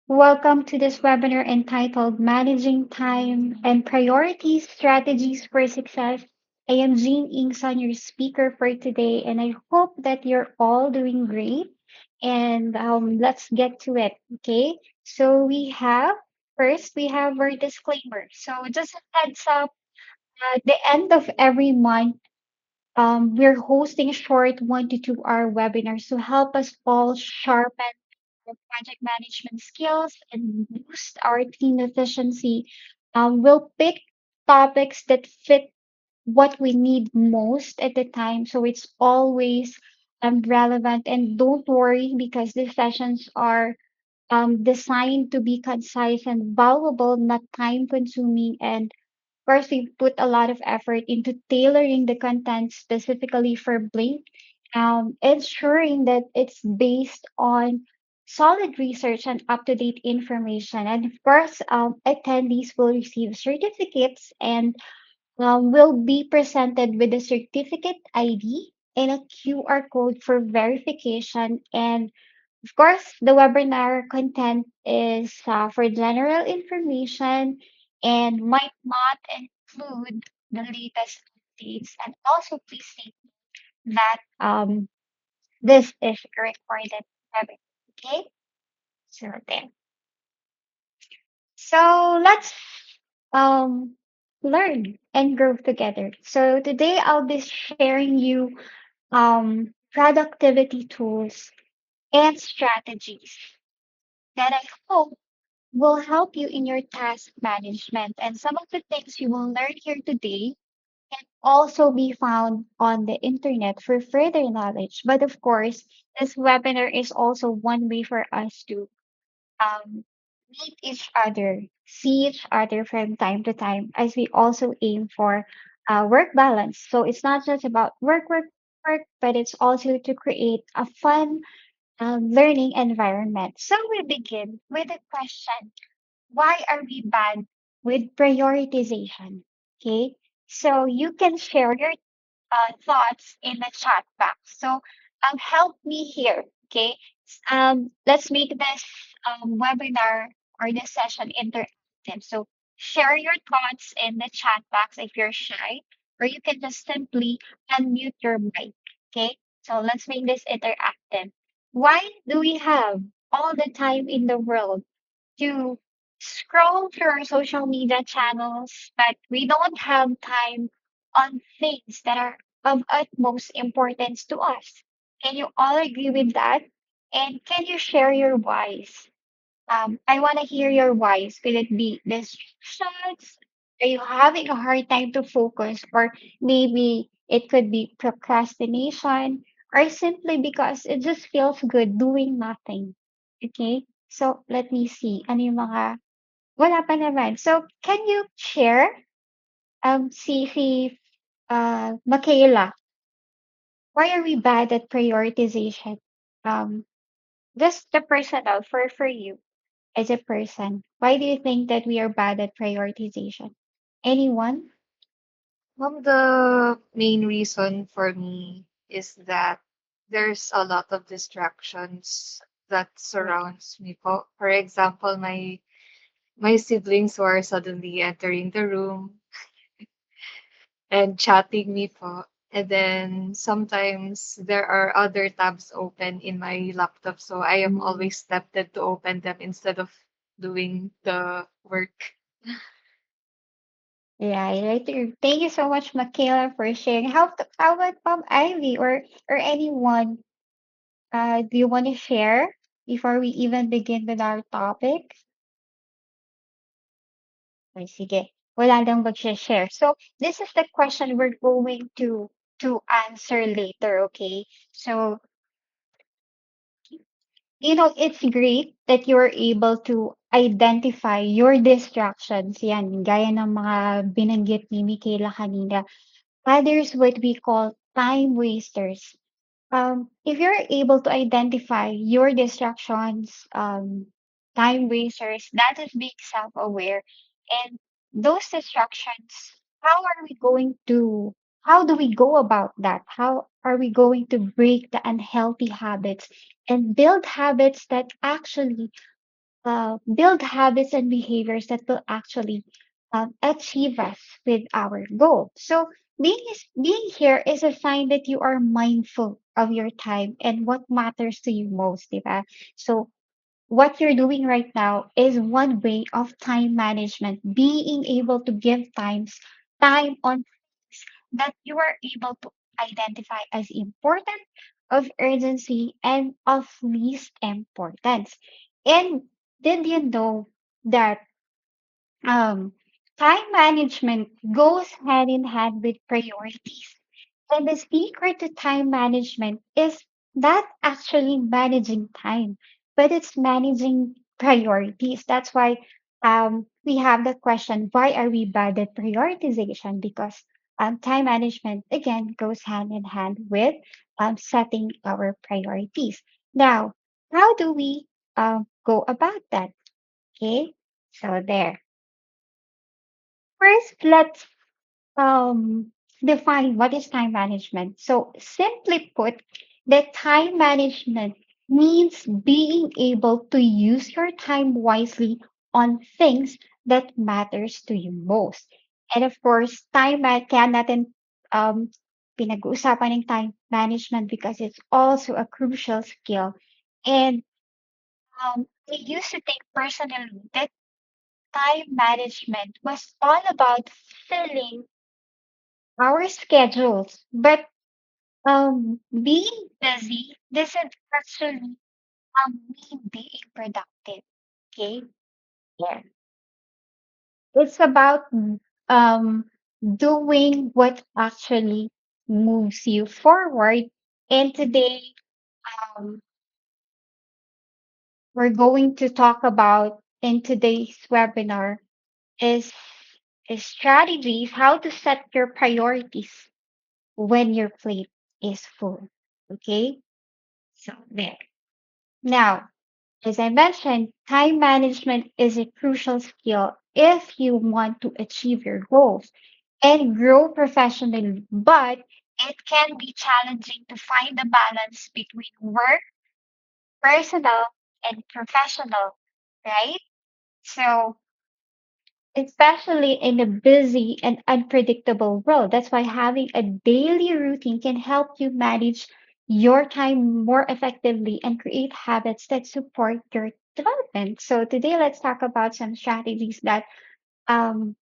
Welcome to this webinar entitled Managing Time and Priorities Strategies for Success. I am Jean Ingson, your speaker for today, and I hope that you're all doing great. And let's get to it, okay? So we have our disclaimer. So just a heads up, at the end of every month, we're hosting short 1 to 2 hour webinars to help us all sharpen our project management skills and boost our team efficiency. We'll pick topics that fit what we need most at the time, so it's always relevant. And don't worry because these sessions are designed to be concise and valuable, not time consuming. And course, we put a lot of effort into tailoring the content specifically for Blink, ensuring that it's based on solid research and up-to-date information. And of course, attendees will receive certificates and will be presented with a certificate ID and a QR code for verification. And of course, the webinar content is for general information and might not include the latest updates. And also, please state that this is a recorded webinar. Okay, so there. So let's um, learn and grow together. So today I'll be sharing you productivity tools and strategies that I hope will help you in your task management. And some of the things you will learn here today can also be found on the internet for further knowledge. But of course, this webinar is also one way for us to um, meet each other, see each other from time to time, as we also aim for work balance. So it's not just about work, but it's also to create a fun learning environment. So we begin with a question: why are we bad with prioritization? Okay, so you can share your thoughts in the chat box. So help me here. Okay, let's make this webinar or this session interactive. So share your thoughts in the chat box if you're shy, or you can just simply unmute your mic. Okay, so let's make this interactive. Why do we have all the time in the world to scroll through our social media channels, but we don't have time on things that are of utmost importance to us? Can you all agree with that? And can you share your whys? I want to hear your whys. Could it be distractions? Are you having a hard time to focus? Or maybe it could be procrastination, or simply because it just feels good doing nothing. Okay? So, let me see. Ano yung mga wala pa naman. So, can you share, si Michaela, why are we bad at prioritization? Um, just the personal for you as a person. Why do you think that we are bad at prioritization? Anyone? The main reason for me is that there's a lot of distractions that Right. surrounds me. For example, my siblings who are suddenly entering the room and chatting me po. And then sometimes there are other tabs open in my laptop, so I am always tempted to open them instead of doing the work. Yeah, right there. Thank you so much, Michaela, for sharing. How about Ivy or anyone? Do you want to share before we even begin with our topic? Ay, sige. Wala lang mag-share. So, this is the question we're going to answer later, okay? So, it's great that you're able to identify your distractions. Yan, gaya ng mga binanggit ni Michaela kanina. Others, what we call time wasters. If you're able to identify your distractions, time wasters, that is being self-aware. And those distractions, how are we going to, how do we go about that? How are we going to break the unhealthy habits and build habits that actually build habits and behaviors that will actually achieve us with our goal. So being here is a sign that you are mindful of your time and what matters to you most, diba? So what you're doing right now is one way of time management, being able to give time on that you are able to identify as important, of urgency, and of least importance. And did you know that um, time management goes hand in hand with priorities? And the secret to time management is not actually managing time, but it's managing priorities. That's why we have the question, why are we bad at prioritization? Because time management, again, goes hand in hand with setting our priorities. Now, how do we go about that? Okay, so there. First, let's um, define what is time management. So, simply put, the time management means being able to use your time wisely on things that matters to you most. And of course, kaya natin um, pinag-uusapan ng time management because it's also a crucial skill. And I used to think personally that time management was all about filling our schedules, but being busy doesn't actually mean being productive. Okay, yeah, it's about um doing what actually moves you forward. And today, um, we're going to talk about in today's webinar is strategies how to set your priorities when your plate is full. Okay, so there. Now, as I mentioned, time management is a crucial skill if you want to achieve your goals and grow professionally, but it can be challenging to find the balance between work, personal, and professional, right? So, especially in a busy and unpredictable world. That's why having a daily routine can help you manage your time more effectively and create habits that support your development. So today, let's talk about some strategies that um,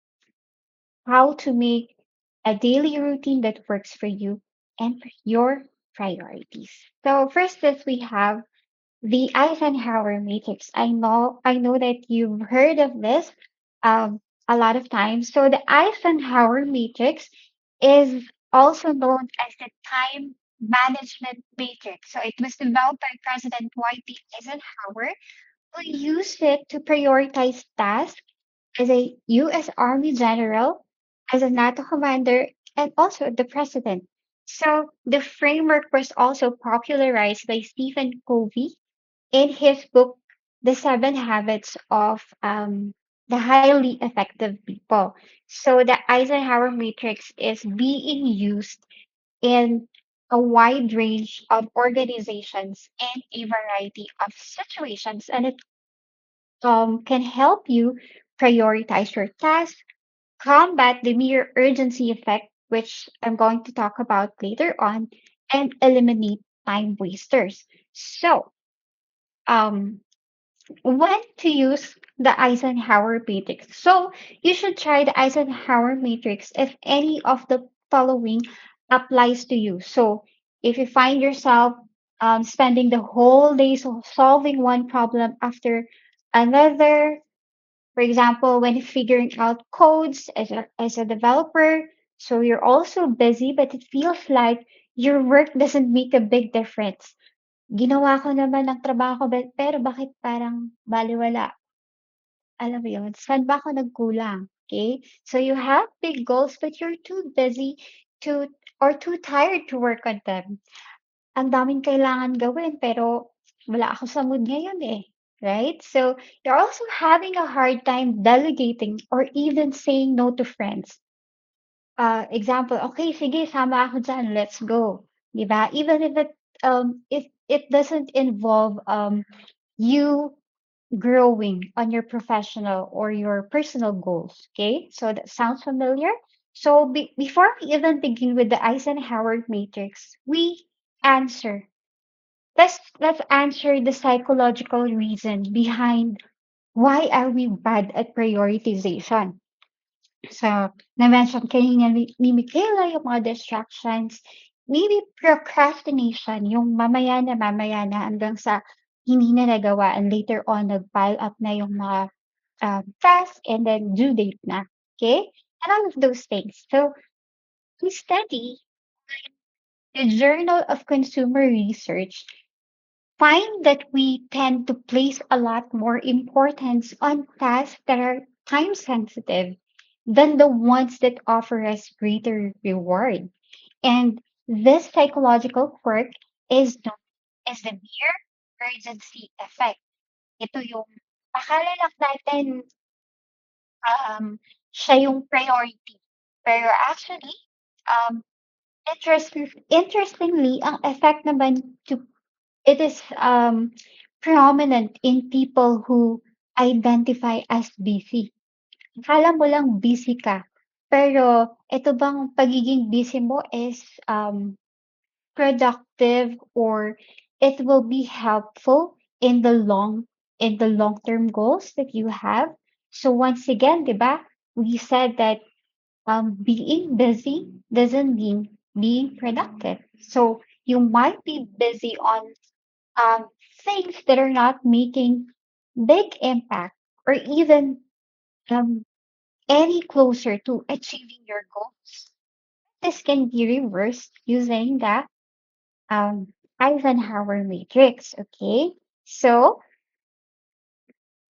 how to make a daily routine that works for you and for your priorities. So first, is we have the Eisenhower matrix. I know that you've heard of this a lot of times. So the Eisenhower matrix is also known as the time management matrix. So it was developed by President Dwight Eisenhower, who used it to prioritize tasks as a U.S. Army general, as a NATO commander, and also the president. So the framework was also popularized by Stephen Covey in his book, The Seven Habits of the Highly Effective People. So the Eisenhower Matrix is being used in a wide range of organizations and a variety of situations, and it can help you prioritize your tasks, combat the mere urgency effect, which I'm going to talk about later on, and eliminate time wasters. So, um, when to use the Eisenhower matrix. So you should try the Eisenhower matrix if any of the following applies to you. So if you find yourself spending the whole day solving one problem after another, for example, when figuring out codes as a developer, so you're also busy, but it feels like your work doesn't make a big difference. Ginawa ko naman ang trabaho ko pero bakit parang balewala, alam mo yun? Saan ba ako nagkulang, okay? So you have big goals but you're too busy to or too tired to work on them. Ang daming kailangan gawin pero wala ako sa mood ngayon, eh, right? So you're also having a hard time delegating or even saying no to friends. Example, "Okay, sige sama ako diyan, let's go." 'Di ba? Even if it doesn't involve, you growing on your professional or your personal goals. Okay, so that sounds familiar. So before we even begin with the Eisenhower matrix, we answer. Let's answer the psychological reason behind why are we bad at prioritization. So, na-mention kanina ni Michaela yung mga distractions. Maybe procrastination, yung mamaya na hanggang sa hindi na nagawa and later on nag-pile up na yung mga task and then due date na. Okay? And all of those things. So, we study the Journal of Consumer Research find that we tend to place a lot more importance on tasks that are time sensitive than the ones that offer us greater reward. And this psychological quirk is known as the mere urgency effect. Ito yung akala lang natin um, siya yung priority. Pero actually, um, interestingly, ang effect naman to it is prominent in people who identify as busy. Akala mo lang busy ka, pero ito bang pagiging busy mo is productive or it will be helpful in the long term goals that you have. So once again, 'di ba? We said that being busy doesn't mean being productive. So you might be busy on um, things that are not making big impact or even um, any closer to achieving your goals. This can be reversed using the um, Eisenhower matrix. Okay, so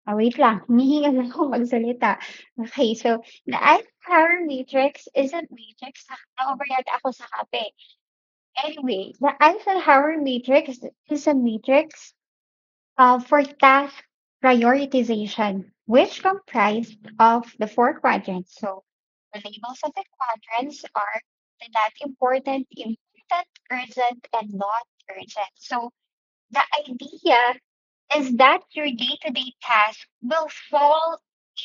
wait lang, humihinga lang ako magsalita. Okay, so the Eisenhower matrix is a matrix. Over yata ako sa kape. Anyway, the Eisenhower matrix is a matrix for task prioritization, which comprised of the four quadrants. So the labels of the quadrants are the not important, important, urgent, and not urgent. So the idea is that your day-to-day task will fall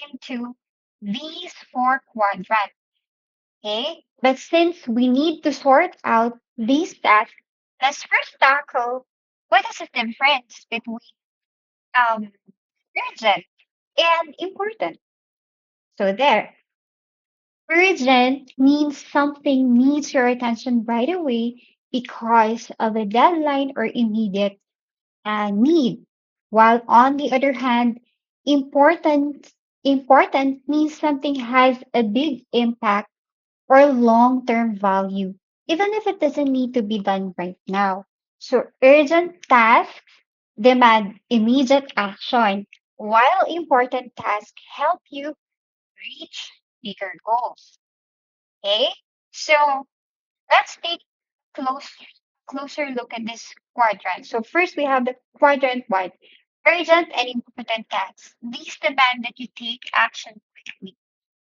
into these four quadrants. Okay? But since we need to sort out these tasks, let's first tackle what is the difference between um, urgent and important. So there, urgent means something needs your attention right away because of a deadline or immediate need. While on the other hand, important means something has a big impact or long-term value, even if it doesn't need to be done right now. So urgent tasks demand immediate action, while important tasks help you reach bigger goals. Okay? So let's take close closer look at this quadrant. So first we have the quadrant one, urgent and important tasks. These demand that you take action quickly.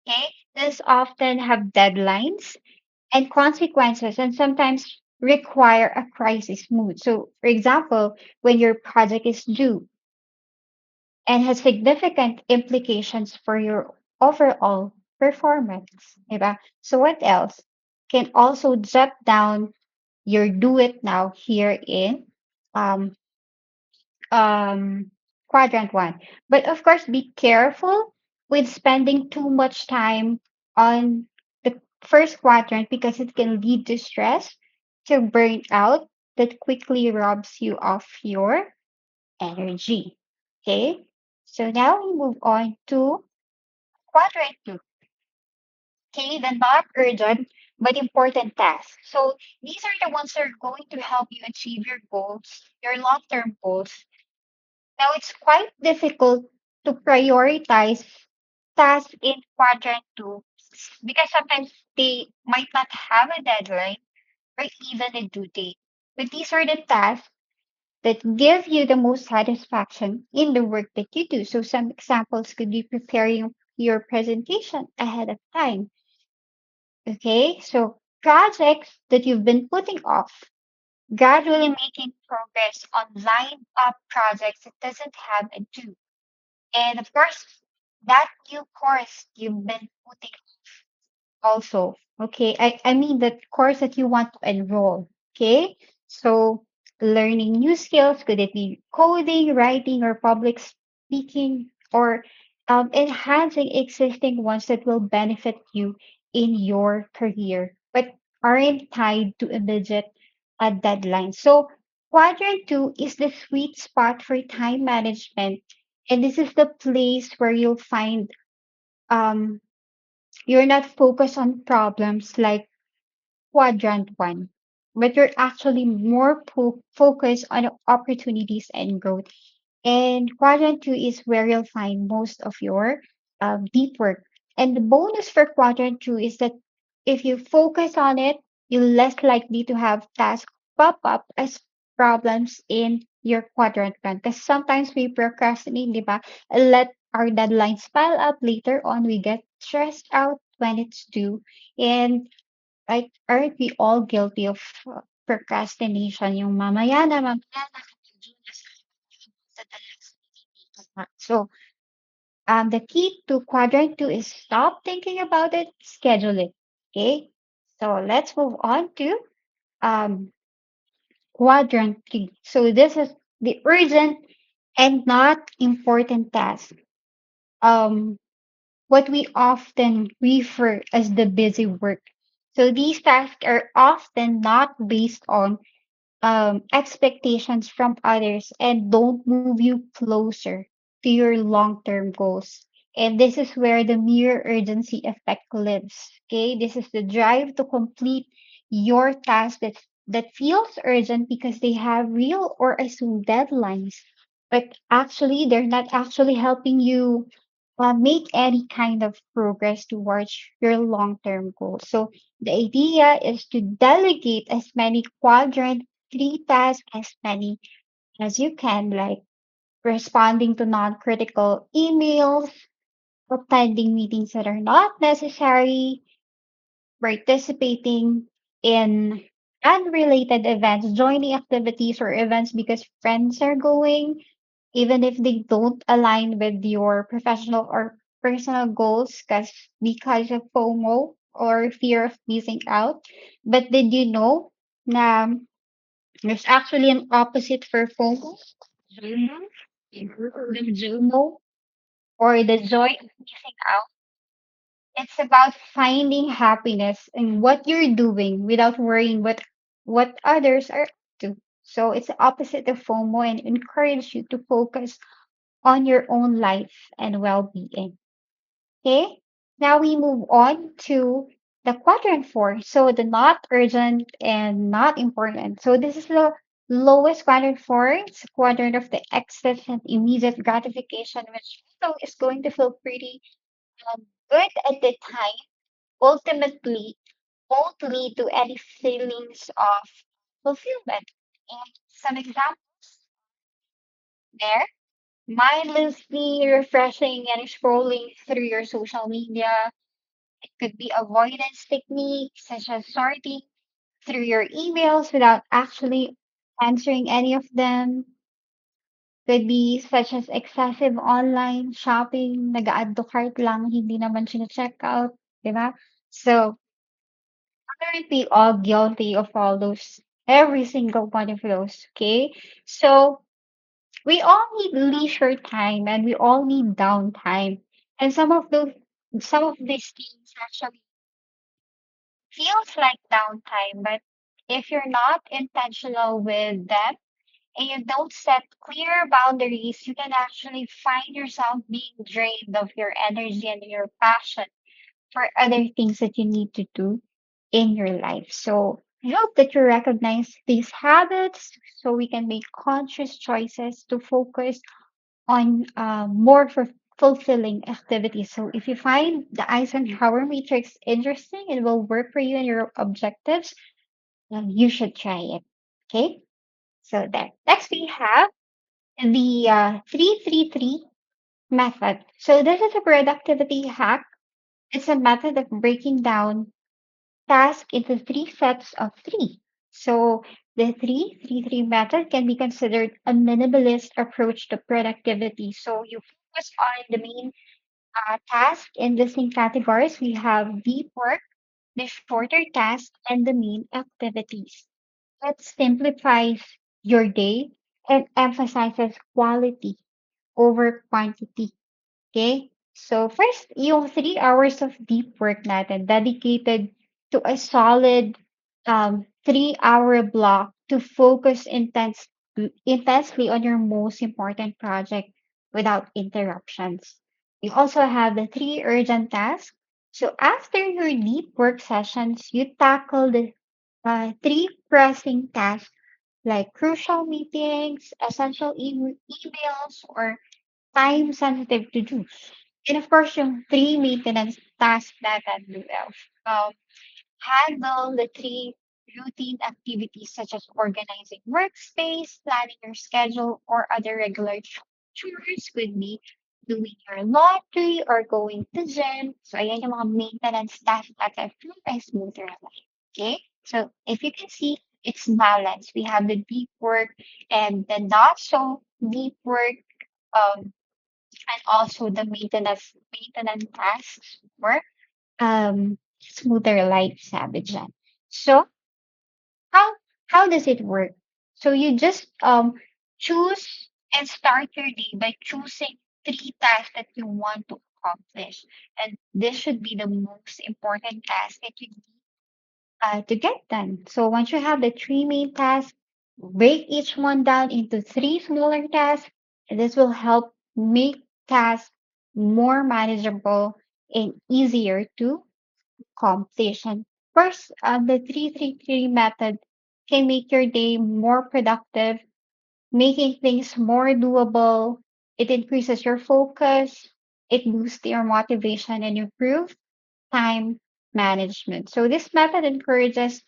Okay? These often have deadlines and consequences and sometimes require a crisis mood. So for example, when your project is due, and has significant implications for your overall performance. Diba? So what else? Can also jot down your do it now here in um, um, quadrant one. But of course, be careful with spending too much time on the first quadrant because it can lead to stress, to burnout that quickly robs you of your energy. Okay, so now we move on to quadrant two. Okay, the not urgent but important tasks. So these are the ones that are going to help you achieve your goals, your long term goals. Now it's quite difficult to prioritize tasks in quadrant two because sometimes they might not have a deadline or even a due date. But these are the tasks that give you the most satisfaction in the work that you do. So some examples could be preparing your presentation ahead of time. Okay, so projects that you've been putting off, gradually making progress on lined up projects that doesn't have a due. And of course, that new course you've been putting also. Okay. I mean the course that you want to enroll. Okay. So learning new skills, could it be coding, writing, or public speaking, or enhancing existing ones that will benefit you in your career, but aren't tied to immediate deadlines. So quadrant two is the sweet spot for time management. And this is the place where you'll find um, you're not focused on problems like quadrant one, but you're actually more focused on opportunities and growth. And quadrant two is where you'll find most of your deep work. And the bonus for quadrant two is that if you focus on it, you're less likely to have tasks pop up as problems in your quadrant one. Because sometimes we procrastinate, di ba? And let our deadlines pile up later on. We get stressed out when it's due. And like, aren't we all guilty of procrastination? Yung mamaya na, sa the So, the key to quadrant two is stop thinking about it, schedule it. Okay. So let's move on to um, quadrant three. So this is the urgent and not important task. Um, what we often refer as the busy work. So these tasks are often not based on expectations from others and don't move you closer to your long term goals. And this is where the mere urgency effect lives. Okay, this is the drive to complete your task that feels urgent because they have real or assumed deadlines, but actually they're not actually helping you make any kind of progress towards your long term goals. So the idea is to delegate as many quadrant three tasks as many as you can, like responding to non critical emails, attending meetings that are not necessary, participating in unrelated events, joining activities or events because friends are going, even if they don't align with your professional or personal goals because of FOMO or fear of missing out. But did you know na there's actually an opposite for FOMO? JOMO? You heard of JOMO? Or the joy of missing out? It's about finding happiness in what you're doing without worrying what others are up to. So it's the opposite of FOMO and encourage you to focus on your own life and well-being. Okay. Now we move on to the quadrant four. So the not urgent and not important. So this is the lowest quadrant four. It's a quadrant of the excess and immediate gratification, which is going to feel pretty good at the time. Ultimately, won't lead to any feelings of fulfillment. And some examples there: mindlessly refreshing and scrolling through your social media. It could be avoidance techniques such as sorting through your emails without actually answering any of them. Could be such as excessive online shopping, nag-add to cart lang, hindi naman check out, di ba? So, aren't we all guilty of all those, every single one of those, okay? So, we all need leisure time and we all need downtime. And some of these things actually feels like downtime, but if you're not intentional with them and you don't set clear boundaries, you can actually find yourself being drained of your energy and your passion for other things that you need to do in your life. So I hope that you recognize these habits so we can make conscious choices to focus on more fulfilling activities. So if you find the Eisenhower matrix interesting and will work for you and your objectives, you should try it. Okay. So there. Next we have the 333 method. So this is a productivity hack. It's a method of breaking down task into three sets of three. So the 333 method can be considered a minimalist approach to productivity. So you focus on the main task in the same categories. We have deep work, the shorter task, and the main activities. It simplifies your day and emphasizes quality over quantity. Okay? So first, yung 3 hours of deep work natin dedicated to a solid 3 hour block to focus intensely on your most important project without interruptions. You also have the three urgent tasks. So after your deep work sessions, you tackle the three pressing tasks like crucial meetings, essential emails, or time sensitive to do. And of course, yung three maintenance tasks natin, Luel. Um, Handle the three routine activities such as organizing workspace, planning your schedule, or other regular chores could be doing your laundry or going to gym. So, ayan yung mga maintenance tasks natin for a smoother life. Okay? So, if you can see, it's balanced. We have the deep work and the not so deep work. And also the maintenance tasks for smoother life Sabijan. So how how does it work? So you just choose and start your day by choosing three tasks that you want to accomplish. And this should be the most important task that you need to get done. So once you have the three main tasks, break each one down into three smaller tasks, and this will help make tasks more manageable and easier to accomplish. And first, the 333 method can make your day more productive, making things more doable. It increases your focus, it boosts your motivation, and improves time management. So this method encourages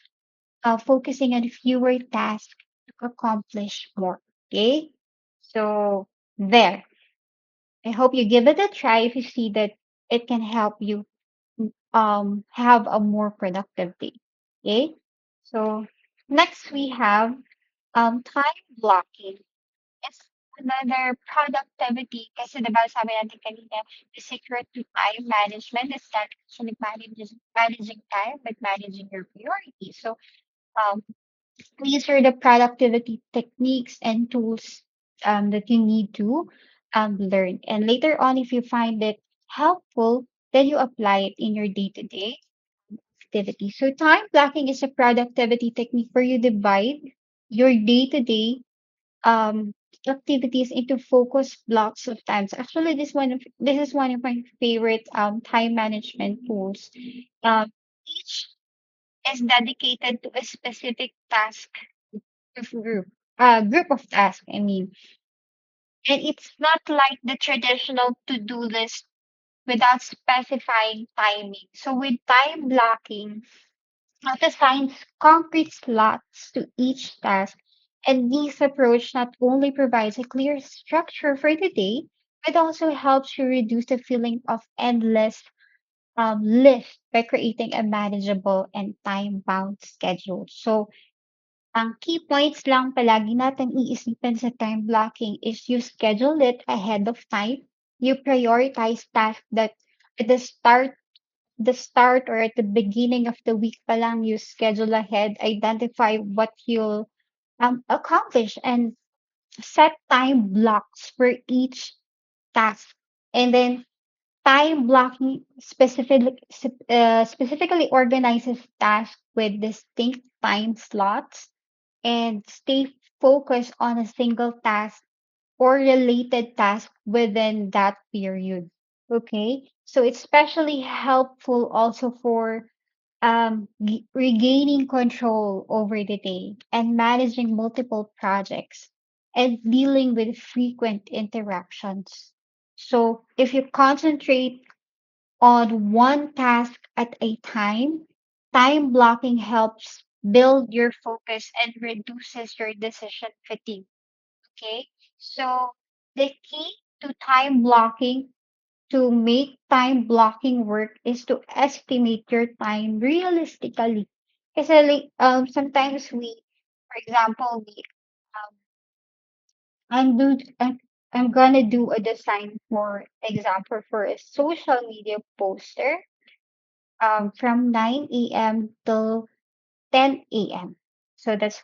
focusing on fewer tasks to accomplish more. Okay. So there. I hope you give it a try if you see that it can help you have a more productive day. Okay. So next we have time blocking. It's another productivity kasi diba sabi natin kanina, the secret to time management is not actually managing time, but managing your priorities. So um, these are the productivity techniques and tools that you need to learn. And later on, if you find it helpful, then you apply it in your day to day activity. So, time blocking is a productivity technique where you divide your day to day activities into focused blocks of times. Actually, this is one of my favorite time management tools. Each is dedicated to a specific task of group of tasks, I mean. And it's not like the traditional to-do list without specifying timing. So with time blocking, it assigns concrete slots to each task. And this approach not only provides a clear structure for the day, but also helps you reduce the feeling of endless list by creating a manageable and time-bound schedule. So ang key points lang palagi natin iisipin sa time blocking is you schedule it ahead of time. You prioritize tasks that at the start or at the beginning of the week pa lang you schedule ahead, identify what you'll accomplish and set time blocks for each task. And then time blocking specifically organizes tasks with distinct time slots and stay focused on a single task or related task within that period. Okay, so it's especially helpful also for regaining control over the day and managing multiple projects and dealing with frequent interruptions. So if you concentrate on one task at a time, time blocking helps build your focus and reduces your decision fatigue. Okay. So the key to time blocking to make time blocking work is to estimate your time realistically. Kasi like, sometimes we, for example, we um, undo I'm gonna do a design, for example, for a social media poster from 9 a.m. till 10 a.m. So that's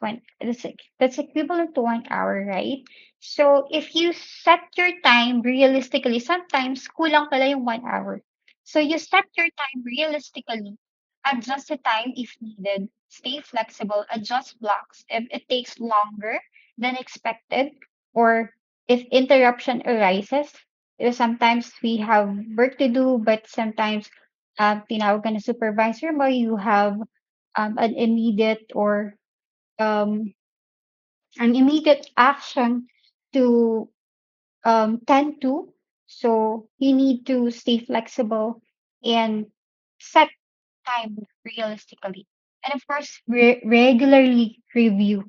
equivalent to 1 hour, right? So if you set your time realistically, sometimes kulang pala yung 1 hour. So you set your time realistically, adjust the time if needed, stay flexible, adjust blocks if it takes longer than expected, or if interruption arises. Sometimes we have work to do, but sometimes tinawag ka ng supervisor mo, you have an immediate or um, an immediate action to tend to. So you need to stay flexible and set time realistically. And of course, regularly review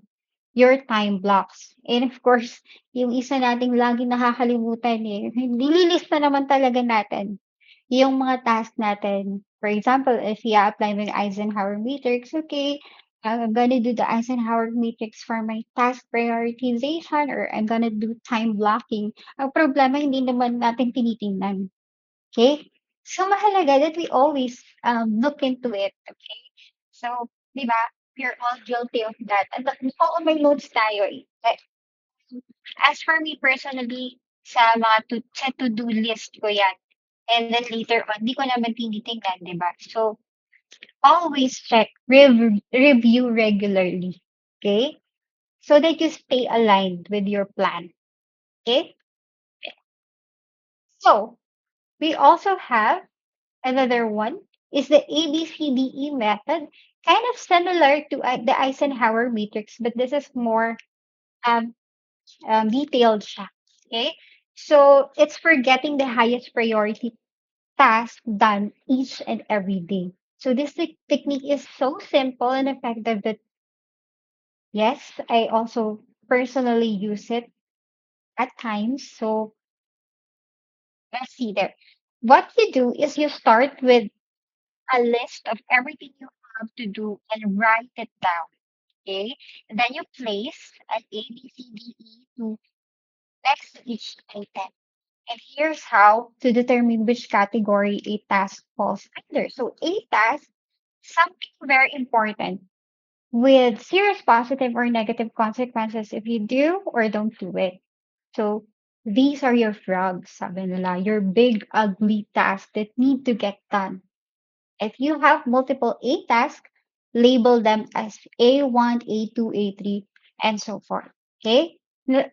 your time blocks. And of course, yung isa nating laging nakakalimutan eh, nililista naman talaga natin yung mga task natin. For example, if you apply with Eisenhower matrix, okay, I'm gonna do the Eisenhower matrix for my task prioritization, or I'm gonna do time blocking. Ang problema, hindi naman natin tinitingnan. Okay? So, mahalaga that we always look into it. Okay? So, di ba, we're all guilty of that. And oo, may notes tayo eh. As for me personally, sa to-do list ko yan. And then later on, di ko naman tinitingnan, di ba? So, always check, review regularly. Okay? So that you stay aligned with your plan. Okay? So, we also have another one is the ABCDE method, kind of similar to the Eisenhower matrix, but this is more um, detailed siya. Okay? So, it's for getting the highest priority task done each and every day. So this technique is so simple and effective that yes, I also personally use it at times. So let's see there. What you do is you start with a list of everything you have to do and write it down. Okay. And then you place an A, B, C, D, E to next to each item. And here's how to determine which category a task falls under. So a task, something very important with serious positive or negative consequences if you do or don't do it. So these are your frogs, sabi nila, your big ugly tasks that need to get done. If you have multiple A tasks, label them as A1, A2, A3, and so forth. Okay?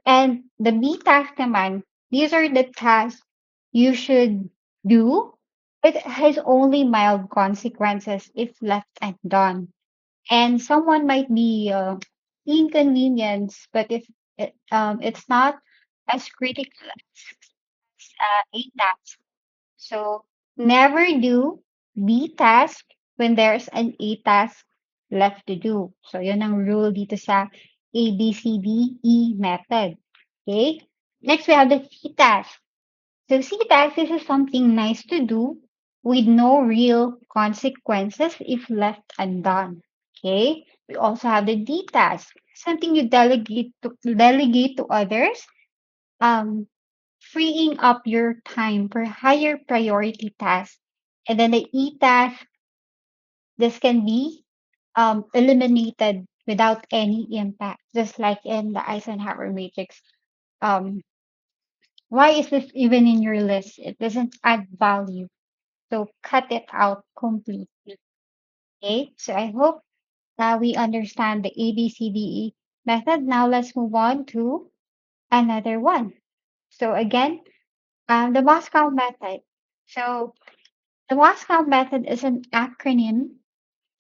And the B task naman, these are the tasks you should do. It has only mild consequences if left undone. And someone might be inconvenienced, but if it's not as critical as A task. So never do B task when there's an A task left to do. So yun ang rule dito sa ABCDE method. Okay? Next, we have the C task. So C task, this is something nice to do with no real consequences if left undone. Okay? We also have the D task, something you delegate to others, um, freeing up your time for higher priority tasks. And then the E task, this can be eliminated without any impact, just like in the Eisenhower matrix. Um, why is this even in your list? It doesn't add value. So cut it out completely. Okay. So I hope that we understand the ABCDE method. Now let's move on to another one. So again, the Moscow method. So the Moscow method is an acronym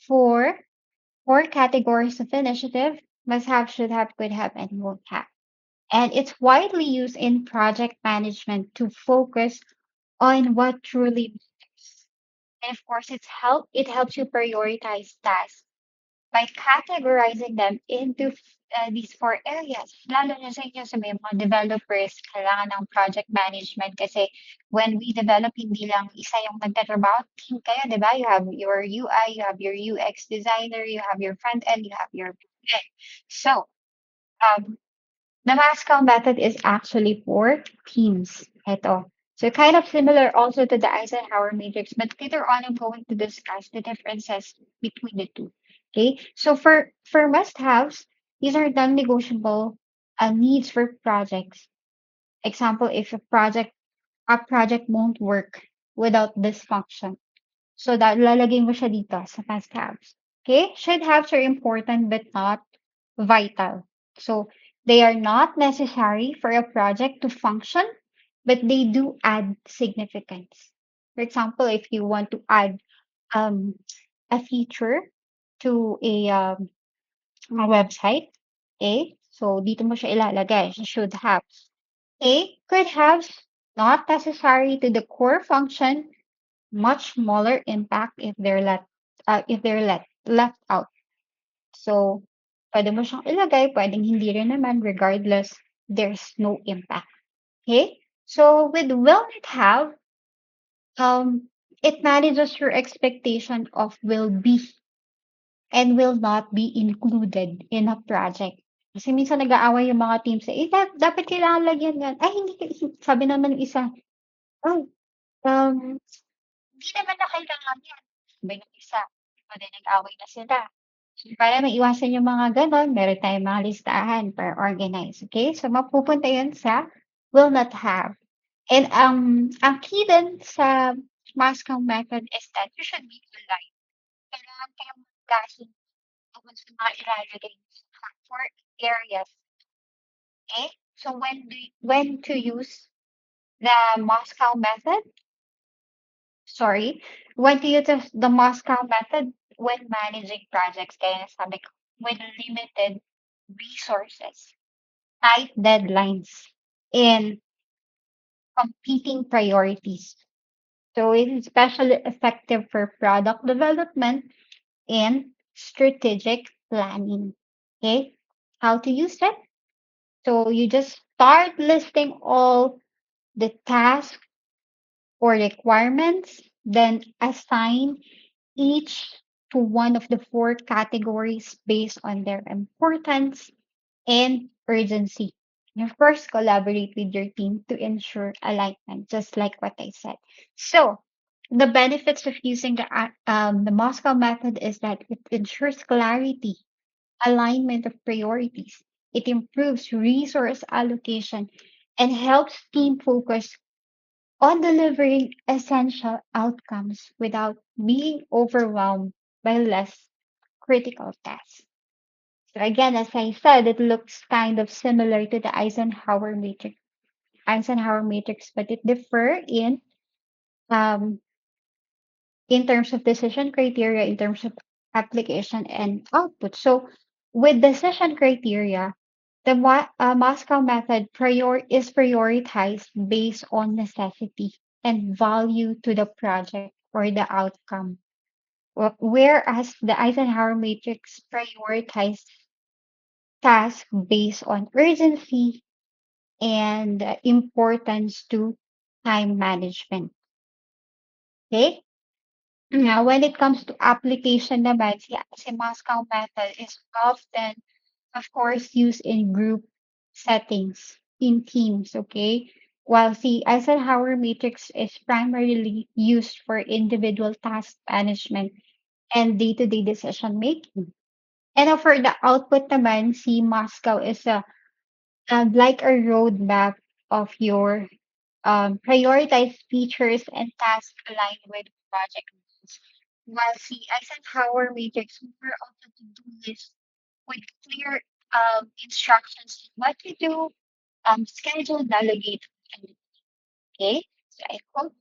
for four categories of initiative: must have, should have, could have, and won't have. And it's widely used in project management to focus on what truly matters. And of course, it helps you prioritize tasks by categorizing them into these four areas. Lalo na sa inyo sa may mga developers, kailangan ng project management kasi when we develop, hindi lang isa yung nagtatrabaho, team kayo, di ba? You have your UI, you have your UX designer, you have your front end, you have your back end. So, um, The Moscow method is actually for teams. Ito. So kind of similar also to the Eisenhower matrix, but later on I'm going to discuss the differences between the two. Okay. So for must-haves, these are non-negotiable needs for projects. Example, if a project won't work without this function. So that lalagay mo siya dito sa must-haves. Okay? Should-haves are important but not vital. So they are not necessary for a project to function, but they do add significance. For example, if you want to add um, a feature to a website, okay? So dito mo siya ilalagay, sa should have. Okay? Could have not necessary to the core function, much smaller impact if they're left out. So, pwede mo siyang ilagay, pwedeng hindi rin naman, regardless, there's no impact. Okay? So, with will it have, um, it manages your expectation of will be and will not be included in a project. Kasi minsan nag-aaway yung mga teams eh, dapat kailangan lagyan yan. Ay, hindi, sabi naman ng isa, oh, hindi naman na kailangan yan. Sabi ng isa, o di nag-away na sila. So, para maiwasan yung mga gano'n, meron tayong mga listahan para organize, okay? So, mapupunta yun sa will not have. And ang key din sa Moscow method is that you should be aligned. Kailangan kayong magkasing tungkol sa mga ilalagay sa 4 areas, okay? So, when to use the Moscow method? Sorry, when to use the Moscow method when managing projects, kaya sabi ko, with limited resources, tight deadlines, and competing priorities. So it is especially effective for product development and strategic planning. Okay, how to use it? So you just start listing all the tasks or requirements, then assign each to one of the 4 categories based on their importance and urgency. And of course, collaborate with your team to ensure alignment, just like what I said. So, the benefits of using the Moscow method is that it ensures clarity, alignment of priorities. It improves resource allocation and helps team focus on delivering essential outcomes without being overwhelmed by less critical tasks. So again, as I said, it looks kind of similar to the Eisenhower matrix, but it differ um, in terms of decision criteria, in terms of application and output. So with decision criteria, the Moscow method is prioritized based on necessity and value to the project or the outcome. Whereas the Eisenhower matrix prioritizes tasks based on urgency and importance to time management. Okay? Now, when it comes to application naman, si Moscow method is often, of course, used in group settings, in teams, okay? While the Eisenhower matrix is primarily used for individual task management and day-to-day decision making. And for the output naman, si Moscow is like a roadmap of your prioritize features and tasks aligned with project goals. While the Eisenhower matrix more of a to-do list with clear instructions what to do, schedule, delegate, and okay. So I hope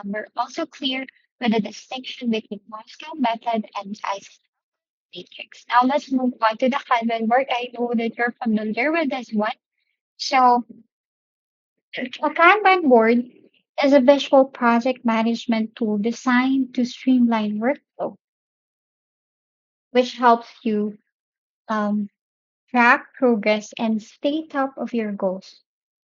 we're also clear with the distinction between Moscow method and Eisenhower matrix. Now let's move on to the Kanban board. I know that you're familiar with this one. So a Kanban board is a visual project management tool designed to streamline workflow, which helps you um, track progress and stay top of your goals.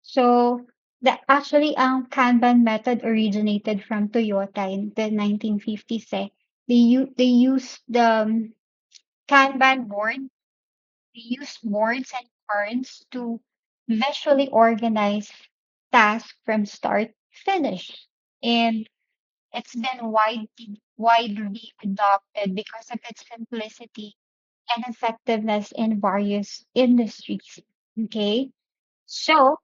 So, ang Kanban method originated from Toyota in the 1950s. Eh. They used the Kanban board. They used boards and cards to visually organize tasks from start to finish. And it's been widely adopted because of its simplicity and effectiveness in various industries. Okay. So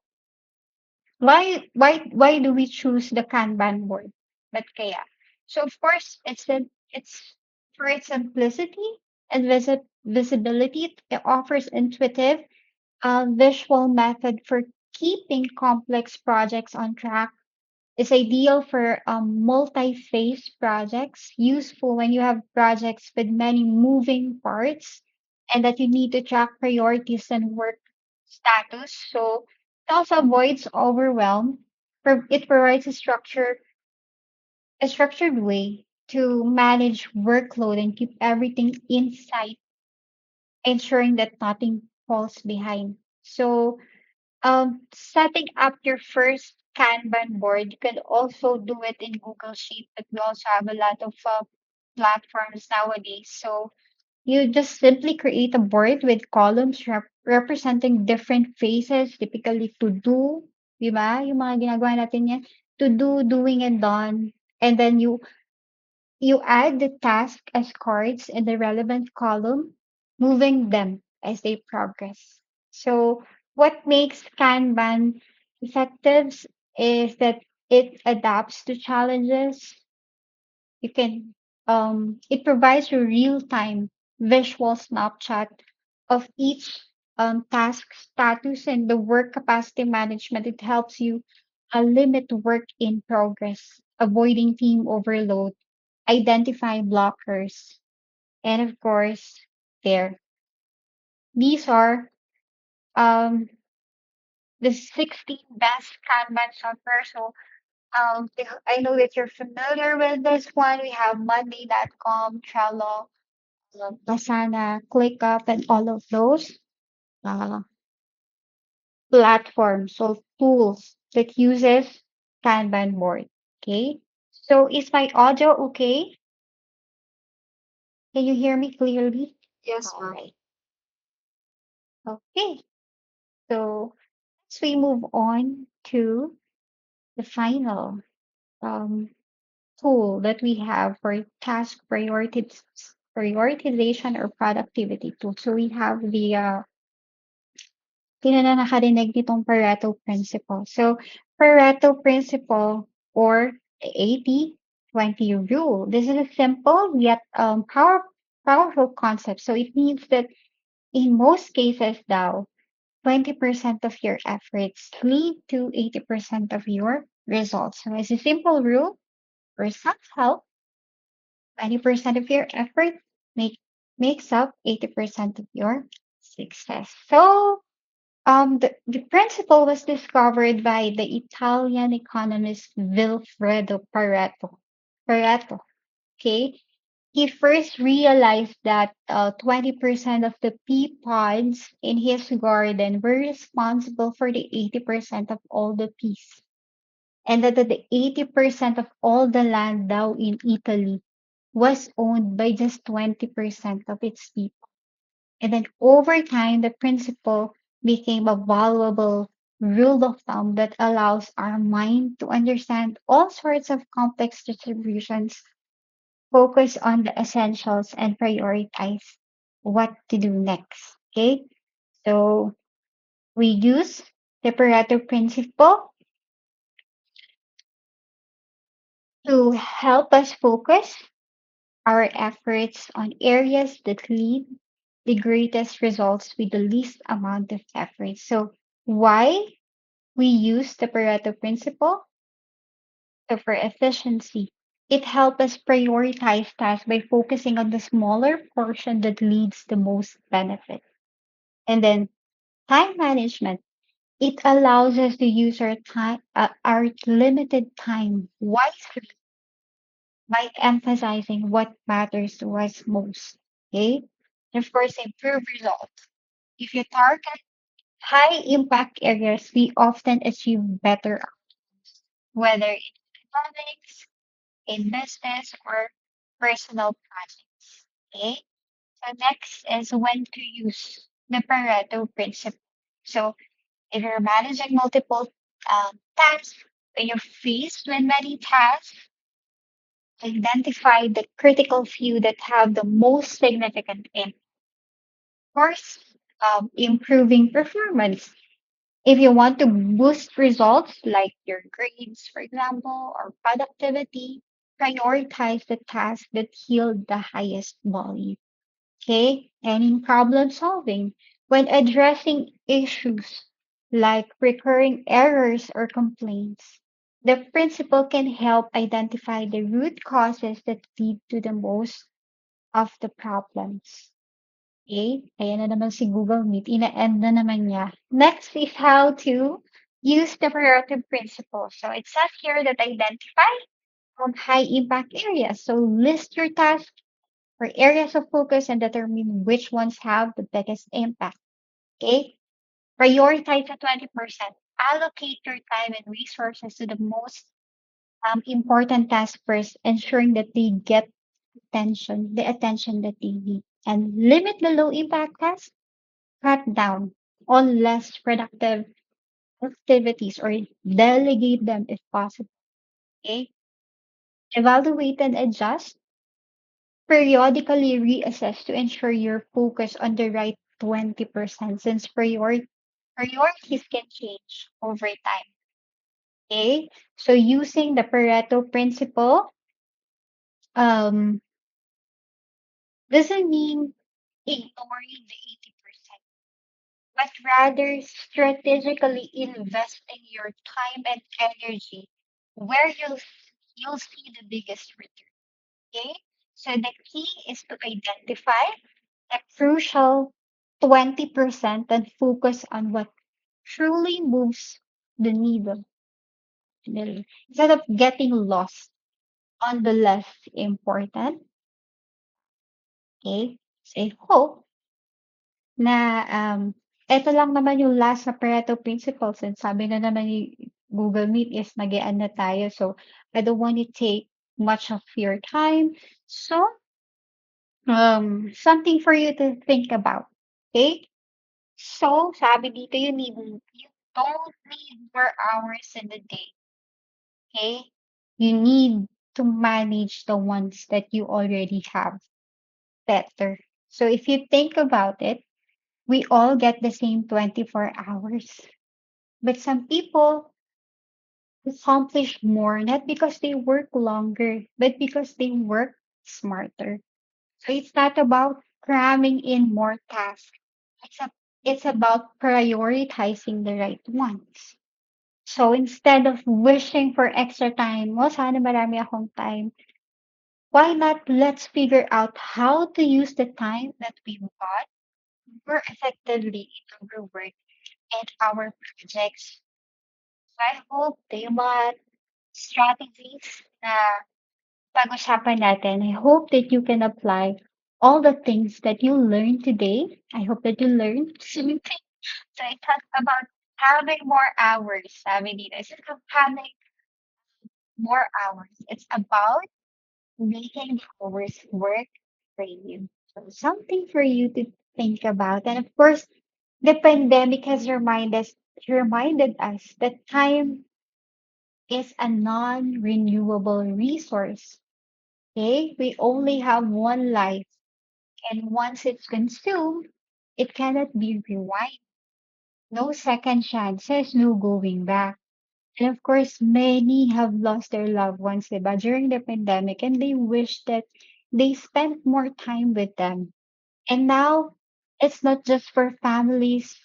why do we choose the Kanban board? But kaya. So of course it's for its simplicity and visibility. It offers intuitive visual method for keeping complex projects on track. Is ideal for multi-phase projects, useful when you have projects with many moving parts and that you need to track priorities and work status. So it also avoids overwhelm. It provides a structured way to manage workload and keep everything in sight, ensuring that nothing falls behind. So setting up your first Kanban board, you can also do it in Google Sheet, but we also have a lot of platforms nowadays. So you just simply create a board with columns representing different phases, typically to do, di ba? Yung mga ginagawa natin yan, to do, doing, and done. And then you add the task as cards in the relevant column, moving them as they progress. So, what makes Kanban effective is that it adapts to challenges. You can it provides a real-time visual snapshot of each task status and the work capacity management. It helps you limit work in progress, avoiding team overload, identify blockers, and of course, there. These are um, the 16 best Kanban software. So I know that you're familiar with this one. We have Monday.com, Trello, Asana, ClickUp, and all of those uh, platforms or tools that uses Kanban board. Okay. So is my audio okay? Can you hear me clearly? Yes, All ma'am. right. Okay. So as we move on to the final um, tool that we have for prioritization or productivity tool. So we have the sino na nakarinig nitong Pareto principle? So Pareto principle or the 80-20 rule. This is a simple yet powerful concept. So it means that in most cases daw, 20% of your efforts lead to 80% of your results. So it's a simple rule for self-help. 20% of your effort make, makes up 80% of your success. So the principle was discovered by the Italian economist Vilfredo Pareto. Pareto, okay? He first realized that 20% of the pea pods in his garden were responsible for the 80% of all the peas. And that the 80% of all the land now in Italy was owned by just 20% of its people. And then over time, the principle became a valuable rule of thumb that allows our mind to understand all sorts of complex distributions, focus on the essentials, and prioritize what to do next. Okay, so we use the Pareto principle to help us focus our efforts on areas that lead the greatest results with the least amount of effort. So, why we use the Pareto principle? So, for efficiency, it helps us prioritize tasks by focusing on the smaller portion that leads the most benefit. And then, time management. It allows us to use our limited time wisely by emphasizing what matters to us most. Okay. And of course, improve results. If you target high impact areas, we often achieve better outcomes, whether in economics, in business, or personal projects. Okay. So next is when to use the Pareto principle. So If you're managing multiple tasks, when you're faced with many tasks, identify the critical few that have the most significant impact. Course, improving performance. If you want to boost results like your grades, for example, or productivity, prioritize the tasks that yield the highest volume. Okay? And in problem solving, when addressing issues like recurring errors or complaints, the principal can help identify the root causes that lead to the most of the problems. Okay? Ayan na naman si Google Meet. Ina-end na naman niya. Next is how to use the Pareto principle. So it says here that identify high impact areas. So list your tasks or areas of focus and determine which ones have the biggest impact. Okay? Prioritize the 20%. Allocate your time and resources to the most important tasks first, ensuring that they get the attention that they need. And limit the low impact tasks, cut down on less productive activities or delegate them if possible. Okay? Evaluate and adjust. Periodically reassess to ensure you're focused on the right 20% since priorities can change over time. Okay? So using the Pareto principle um, doesn't mean ignoring the 80%, but rather strategically investing your time and energy where you'll see the biggest return. Okay? So the key is to identify a crucial 20% and focus on what truly moves the needle. Instead of getting lost on the less important. Okay? So I hope na eto lang naman yung last na Pareto principles and sabi na naman ni Google Meet is nag na tayo. So I don't want to take much of your time. So something for you to think about. Okay? So, sabi dito you don't need more hours in the day, okay? You need to manage the ones that you already have better. So if you think about it, we all get the same 24 hours. But some people accomplish more, not because they work longer, but because they work smarter. So it's not about cramming in more tasks. It's, a, it's about prioritizing the right ones. So instead of wishing for extra time, oh, sana marami akong time, why not let's figure out how to use the time that we've got more effectively in our work and our projects. So I hope na yung mga strategies na pag-usapan natin, I hope that you can apply all the things that you learned today. I hope that you learned something. So I talked about having more hours. Sabi dito, instead of having more hours, it's about making the hours work for you. So something for you to think about. And of course, the pandemic has reminded us that time is a non-renewable resource. Okay? We only have one life, and once it's consumed, it cannot be rewind. No second chances, no going back. And of course, many have lost their loved ones, diba, during the pandemic, and they wish that they spent more time with them. And now, it's not just for families.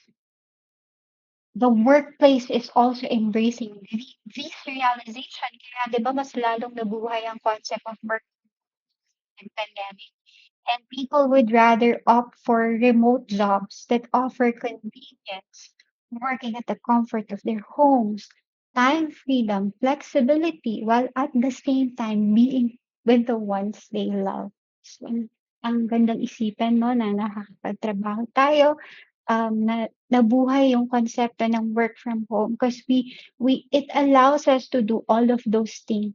The workplace is also embracing this realization. Kaya, di ba, mas lalong nabuhay ang concept of work and pandemic. And people would rather opt for remote jobs that offer convenience, working at the comfort of their homes, time freedom, flexibility, while at the same time being with the ones they love. So, ang gandang isipan no na nakakapagtrabaho tayo, na nabuhay yung konsepto ng work from home because we it allows us to do all of those things